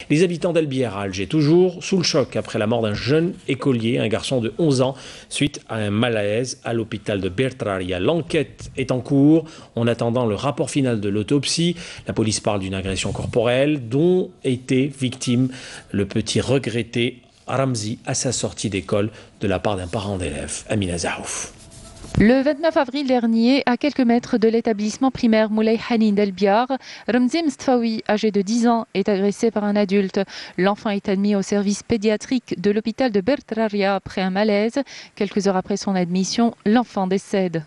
Les habitants d'Albière à Alger, toujours sous le choc après la mort d'un jeune écolier, un garçon de 11 ans, suite à un malaise à l'hôpital de Bertraria. L'enquête est en cours. En attendant le rapport final de l'autopsie, la police parle d'une agression corporelle dont était victime le petit regretté Ramzi à sa sortie d'école de la part d'un parent d'élève, Amina Zahouf. Le 29 avril dernier, à quelques mètres de l'établissement primaire Moulay Hanin d'Elbiar, Ramzi Mstfaoui, âgé de 10 ans, est agressé par un adulte. L'enfant est admis au service pédiatrique de l'hôpital de Bertraria après un malaise. Quelques heures après son admission, l'enfant décède.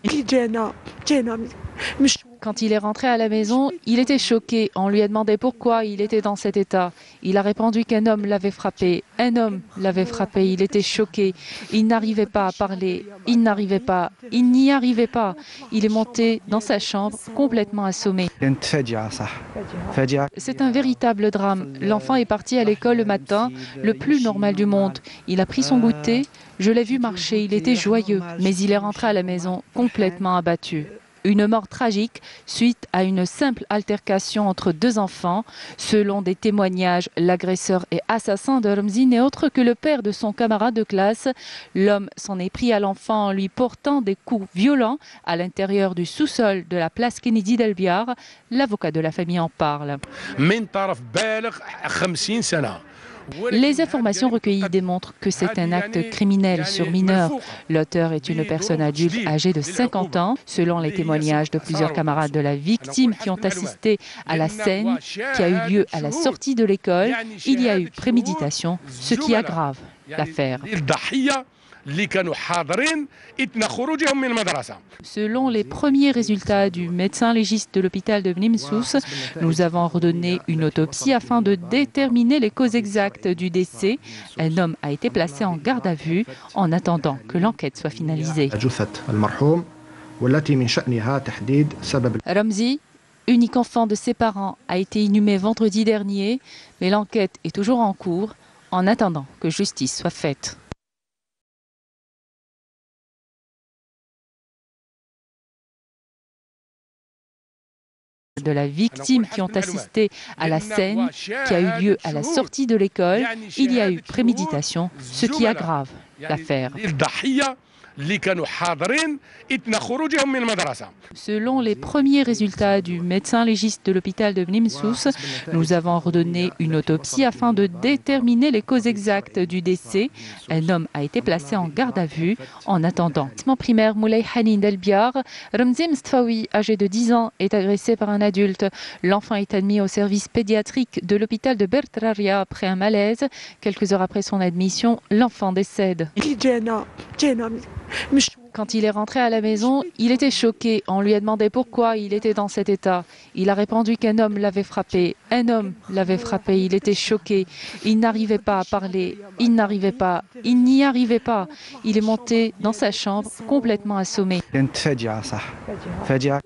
Quand il est rentré à la maison, il était choqué. On lui a demandé pourquoi il était dans cet état. Il a répondu qu'un homme l'avait frappé. Un homme l'avait frappé. Il était choqué. Il n'arrivait pas à parler. Il n'arrivait pas. Il n'y arrivait pas. Il est monté dans sa chambre complètement assommé. C'est un véritable drame. L'enfant est parti à l'école le matin, le plus normal du monde. Il a pris son goûter. Je l'ai vu marcher. Il était joyeux. Mais il est rentré à la maison complètement abattu. Une mort tragique suite à une simple altercation entre deux enfants. Selon des témoignages, l'agresseur et assassin de Ramzi n'est autre que le père de son camarade de classe. L'homme s'en est pris à l'enfant en lui portant des coups violents à l'intérieur du sous-sol de la place Kennedy d'Albiar. L'avocat de la famille en parle. Les informations recueillies démontrent que c'est un acte criminel sur mineur. L'auteur est une personne adulte âgée de 50 ans. Selon les témoignages de plusieurs camarades de la victime qui ont assisté à la scène qui a eu lieu à la sortie de l'école, il y a eu préméditation, ce qui aggrave l'affaire. Selon les premiers résultats du médecin légiste de l'hôpital de Bnimsous, nous avons ordonné une autopsie afin de déterminer les causes exactes du décès. Un homme a été placé en garde à vue en attendant que l'enquête soit finalisée. Ramzi, unique enfant de ses parents, a été inhumé vendredi dernier, mais l'enquête est toujours en cours en attendant que justice soit faite. De la victime qui ont assisté à la scène qui a eu lieu à la sortie de l'école, il y a eu préméditation, ce qui aggrave l'affaire. Selon les premiers résultats du médecin légiste de l'hôpital de Bnimsous, nous avons ordonné une autopsie afin de déterminer les causes exactes du décès. Un homme a été placé en garde à vue en attendant. L'établissement primaire Moulay Hanin d'Elbiar, Ramzi Mstfaoui, âgé de 10 ans, est agressé par un adulte. L'enfant est admis au service pédiatrique de l'hôpital de Bertraria après un malaise. Quelques heures après son admission, l'enfant décède. Quand il est rentré à la maison, il était choqué. On lui a demandé pourquoi il était dans cet état. Il a répondu qu'un homme l'avait frappé. Un homme l'avait frappé. Il était choqué. Il n'arrivait pas à parler. Il n'arrivait pas. Il n'y arrivait pas. Il est monté dans sa chambre complètement assommé.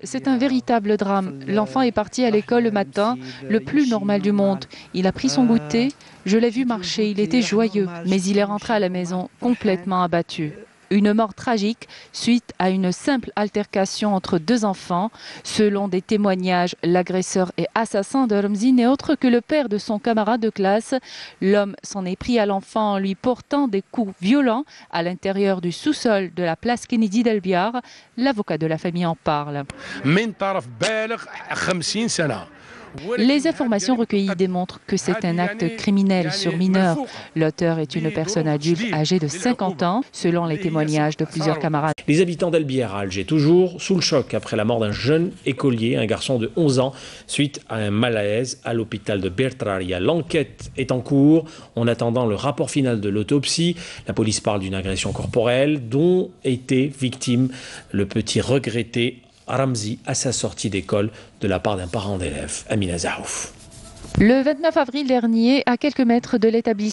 C'est un véritable drame. L'enfant est parti à l'école le matin, le plus normal du monde. Il a pris son goûter. Je l'ai vu marcher. Il était joyeux. Mais il est rentré à la maison complètement abattu. Une mort tragique suite à une simple altercation entre deux enfants. Selon des témoignages, l'agresseur et assassin de Ramzi n'est autre que le père de son camarade de classe. L'homme s'en est pris à l'enfant en lui portant des coups violents à l'intérieur du sous-sol de la place Kennedy d'Albiar. L'avocat de la famille en parle. Les informations recueillies démontrent que c'est un acte criminel sur mineur. L'auteur est une personne adulte âgée de 50 ans, selon les témoignages de plusieurs camarades. Les habitants d'Albière à Alger, toujours sous le choc après la mort d'un jeune écolier, un garçon de 11 ans, suite à un malaise à l'hôpital de Bertraria. L'enquête est en cours. En attendant le rapport final de l'autopsie, la police parle d'une agression corporelle dont était victime le petit regretté Ramzi à sa sortie d'école de la part d'un parent d'élève, Amina Zahouf. Le 29 avril dernier, à quelques mètres de l'établissement